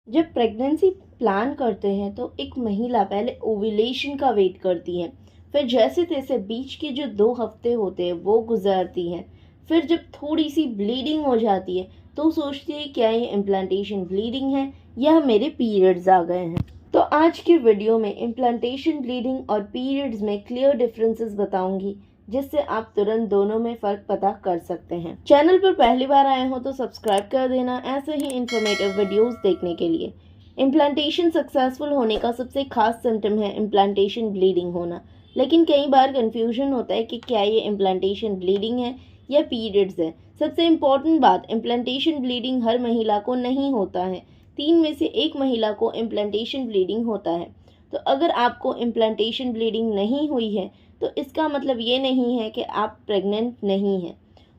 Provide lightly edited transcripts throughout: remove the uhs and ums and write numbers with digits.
जब pregnancy plan करते हैं तो एक महिला पहले ओव्यूलेशन का वेट करती है। फिर जैसे तैसे बीच के जो 2 हफ्ते होते हैं वो गुजारती है। फिर जब थोड़ी सी ब्लीडिंग हो जाती है तो सोचती है क्या ये इम्प्लांटेशन ब्लीडिंग है या मेरे पीरियड्स आ गए हैं। तो आज के वीडियो में इम्प्लांटेशन ब्लीडिंग और पीरियड्स में क्लियर डिफरेंसेस बताऊंगी, जिससे आप तुरंत दोनों में फ़र्क पता कर सकते हैं। चैनल पर पहली बार आए हो तो सब्सक्राइब कर देना ऐसे ही इंफॉर्मेटिव वीडियोस देखने के लिए। इम्प्लांटेशन सक्सेसफुल होने का सबसे खास सिम्टम है इम्प्लांटेशन ब्लीडिंग होना, लेकिन कई बार कंफ्यूजन होता है कि क्या ये इम्प्लांटेशन ब्लीडिंग है या पीरियड्स है। सबसे इम्पॉर्टेंट बात, इम्प्लांटेशन ब्लीडिंग हर महिला को नहीं होता है। 3 में से 1 महिला को इम्प्लांटेशन ब्लीडिंग होता है। तो अगर आपको इम्प्लांटेशन ब्लीडिंग नहीं हुई है तो इसका मतलब ये नहीं है कि आप प्रेग्नेंट नहीं हैं।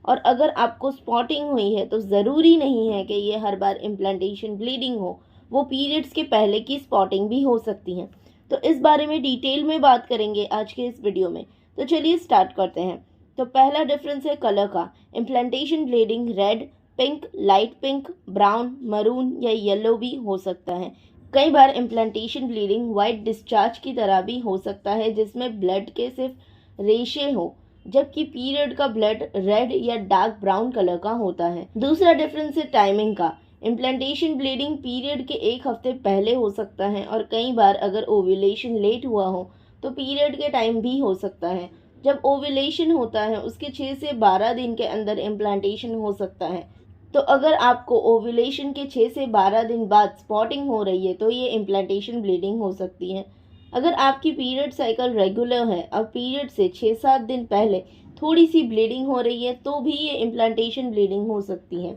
और अगर आपको स्पॉटिंग हुई है तो ज़रूरी नहीं है कि ये हर बार इम्प्लांटेशन ब्लीडिंग हो, वो पीरियड्स के पहले की स्पॉटिंग भी हो सकती हैं। तो इस बारे में डिटेल में बात करेंगे आज के इस वीडियो में। तो चलिए स्टार्ट करते हैं। तो पहला डिफरेंस है कलर का। Implantation bleeding red, pink, light pink, brown, maroon या येलो भी हो सकता है। कई बार इम्प्लांटेशन ब्लीडिंग वाइट डिस्चार्ज की तरह भी हो सकता है, जिसमें ब्लड के सिर्फ रेशे हो, जबकि पीरियड का ब्लड रेड या डार्क ब्राउन कलर का होता है। दूसरा डिफरेंस है टाइमिंग का। इम्प्लांटेशन ब्लीडिंग पीरियड के 1 हफ्ते पहले हो सकता है और कई बार अगर ओव्यूलेशन लेट हुआ हो तो पीरियड के टाइम भी हो सकता है। जब ओव्यूलेशन होता है उसके 6 से 12 दिन के अंदर इम्प्लांटेशन हो सकता है। तो अगर आपको ओव्यूलेशन के 6 से 12 दिन बाद स्पॉटिंग हो रही है तो ये इम्प्लांटेशन ब्लीडिंग हो सकती है। अगर आपकी पीरियड साइकिल रेगुलर है और पीरियड से 6-7 दिन पहले थोड़ी सी ब्लीडिंग हो रही है तो भी ये इम्प्लांटेशन ब्लीडिंग हो सकती है।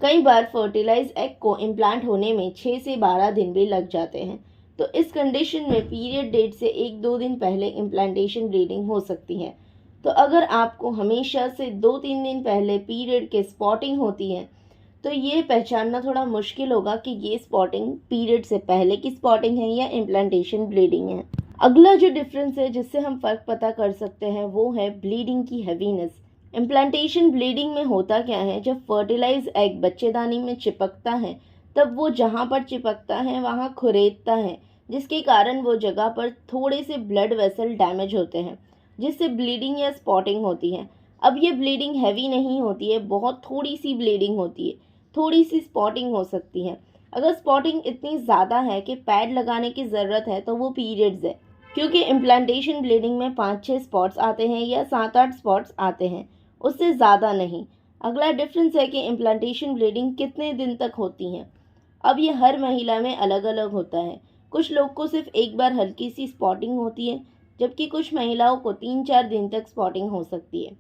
कई बार फर्टिलाइज एग को इम्प्लांट होने में 6 से 12 दिन भी लग जाते हैं। तो इस कंडीशन में पीरियड डेट से 1-2 दिन पहले इम्प्लांटेशन ब्लीडिंग हो सकती है। तो अगर आपको हमेशा से 2-3 दिन पहले पीरियड के स्पॉटिंग होती है तो ये पहचानना थोड़ा मुश्किल होगा कि ये स्पॉटिंग पीरियड से पहले की स्पॉटिंग है या इम्प्लांटेशन ब्लीडिंग है। अगला जो डिफरेंस है जिससे हम फ़र्क पता कर सकते हैं वो है ब्लीडिंग की हैवीनेस। इम्प्लांटेशन ब्लीडिंग में होता क्या है, जब फर्टिलाइज एग बच्चेदानी में चिपकता है तब वो जहाँ पर चिपकता है वहाँ खुरेदता है, जिसके कारण वो जगह पर थोड़े से ब्लड वेसल डैमेज होते हैं, जिससे ब्लीडिंग या स्पॉटिंग होती है। अब ये ब्लीडिंग हैवी नहीं होती है, बहुत थोड़ी सी ब्लीडिंग होती है, थोड़ी सी स्पॉटिंग हो सकती है। अगर स्पॉटिंग इतनी ज़्यादा है कि पैड लगाने की ज़रूरत है तो वो पीरियड्स है, क्योंकि इम्प्लांटेशन ब्लीडिंग में 5-6 स्पॉट्स आते हैं या 7-8 स्पॉट्स आते हैं, उससे ज़्यादा नहीं। अगला डिफरेंस है कि इम्प्लांटेशन ब्लीडिंग कितने दिन तक होती हैं। अब ये हर महिला में अलग अलग होता है। कुछ लोग को सिर्फ एक बार हल्की सी स्पॉटिंग होती है, जबकि कुछ महिलाओं को 3-4 दिन तक स्पॉटिंग हो सकती है।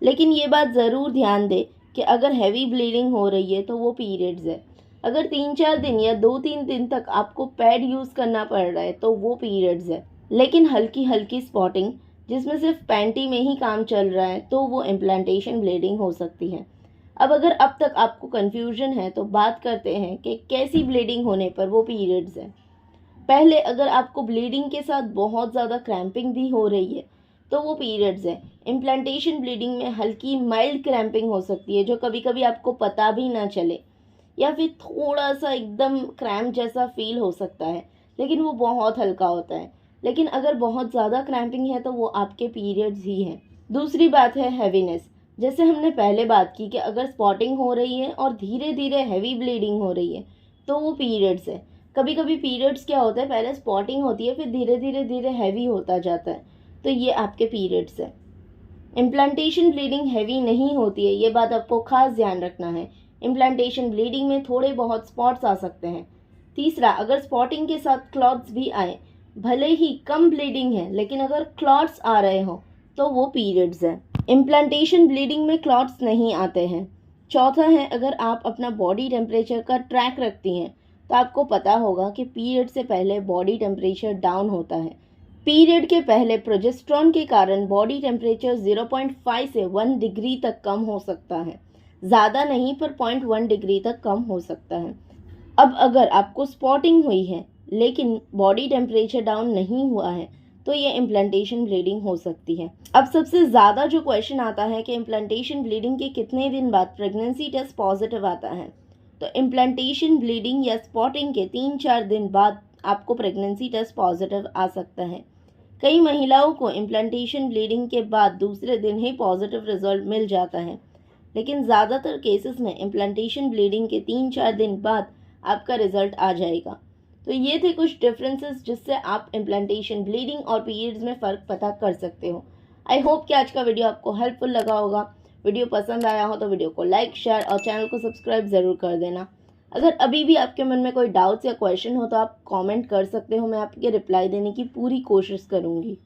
लेकिन ये बात ज़रूर ध्यान दें कि अगर हैवी ब्लीडिंग हो रही है तो वो पीरियड्स है। अगर 3-4 दिन या 2-3 दिन तक आपको पैड यूज़ करना पड़ रहा है तो वो पीरियड्स है। लेकिन हल्की हल्की स्पॉटिंग जिसमें सिर्फ पैंटी में ही काम चल रहा है तो वो इम्प्लांटेशन ब्लीडिंग हो सकती है। अब अगर अब तक आपको कन्फ्यूजन है तो बात करते हैं कि कैसी ब्लीडिंग होने पर वो पीरियड्स है। पहले, अगर आपको ब्लीडिंग के साथ बहुत ज़्यादा क्रैम्पिंग भी हो रही है तो वो पीरियड्स है। इम्प्लांटेशन ब्लीडिंग में हल्की माइल्ड क्रैम्पिंग हो सकती है जो कभी कभी आपको पता भी ना चले, या फिर थोड़ा सा एकदम क्रैम्प जैसा फील हो सकता है, लेकिन वो बहुत हल्का होता है। लेकिन अगर बहुत ज़्यादा क्रैम्पिंग है तो वो आपके पीरियड्स ही हैं। दूसरी बात है हैवीनेस। जैसे हमने पहले बात की कि अगर स्पॉटिंग हो रही है और धीरे धीरे हैवी ब्लीडिंग हो रही है तो वो पीरियड्स है। कभी कभी पीरियड्स क्या होता है, पहले स्पॉटिंग होती है फिर धीरे धीरे धीरे हैवी होता जाता है, तो ये आपके पीरियड्स है। इम्प्लांटेशन ब्लीडिंग हैवी नहीं होती है, ये बात आपको खास ध्यान रखना है। इम्प्लांटेशन ब्लीडिंग में थोड़े बहुत स्पॉट्स आ सकते हैं। तीसरा, अगर स्पॉटिंग के साथ क्लॉट्स भी आए, भले ही कम ब्लीडिंग है लेकिन अगर क्लॉट्स आ रहे हो तो वो पीरियड्स है। इम्प्लांटेशन ब्लीडिंग में क्लॉट्स नहीं आते हैं। चौथा है, अगर आप अपना बॉडी टेम्परेचर का ट्रैक रखती हैं तो आपको पता होगा कि पीरियड से पहले बॉडी टेम्परेचर डाउन होता है। पीरियड के पहले प्रोजेस्टेरॉन के कारण बॉडी टेम्परेचर 0.5 से 1 डिग्री तक कम हो सकता है। ज़्यादा नहीं, पर 0.1 डिग्री तक कम हो सकता है। अब अगर आपको स्पॉटिंग हुई है लेकिन बॉडी टेम्परेचर डाउन नहीं हुआ है तो ये इम्प्लांटेशन ब्लीडिंग हो सकती है। अब सबसे ज़्यादा जो क्वेश्चन आता है कि इम्प्लांटेशन ब्लीडिंग के कितने दिन बाद प्रेगनेंसी टेस्ट पॉजिटिव आता है, तो इम्प्लांटेशन ब्लीडिंग या स्पॉटिंग के 3-4 दिन बाद आपको प्रेगनेंसी टेस्ट पॉजिटिव आ सकता है। कई महिलाओं को इम्प्लांटेशन ब्लीडिंग के बाद दूसरे दिन ही पॉजिटिव रिजल्ट मिल जाता है, लेकिन ज़्यादातर केसेस में इम्प्लांटेशन ब्लीडिंग के 3-4 दिन बाद आपका रिजल्ट आ जाएगा। तो ये थे कुछ डिफरेंसेस जिससे आप इम्प्लांटेशन ब्लीडिंग और पीरियड्स में फ़र्क पता कर सकते हो। आई होप कि आज का वीडियो आपको हेल्पफुल लगा होगा। वीडियो पसंद आया हो तो वीडियो को लाइक, शेयर और चैनल को सब्सक्राइब ज़रूर कर देना। अगर अभी भी आपके मन में कोई डाउट्स या क्वेश्चन हो तो आप कमेंट कर सकते हो, मैं आपके रिप्लाई देने की पूरी कोशिश करूँगी।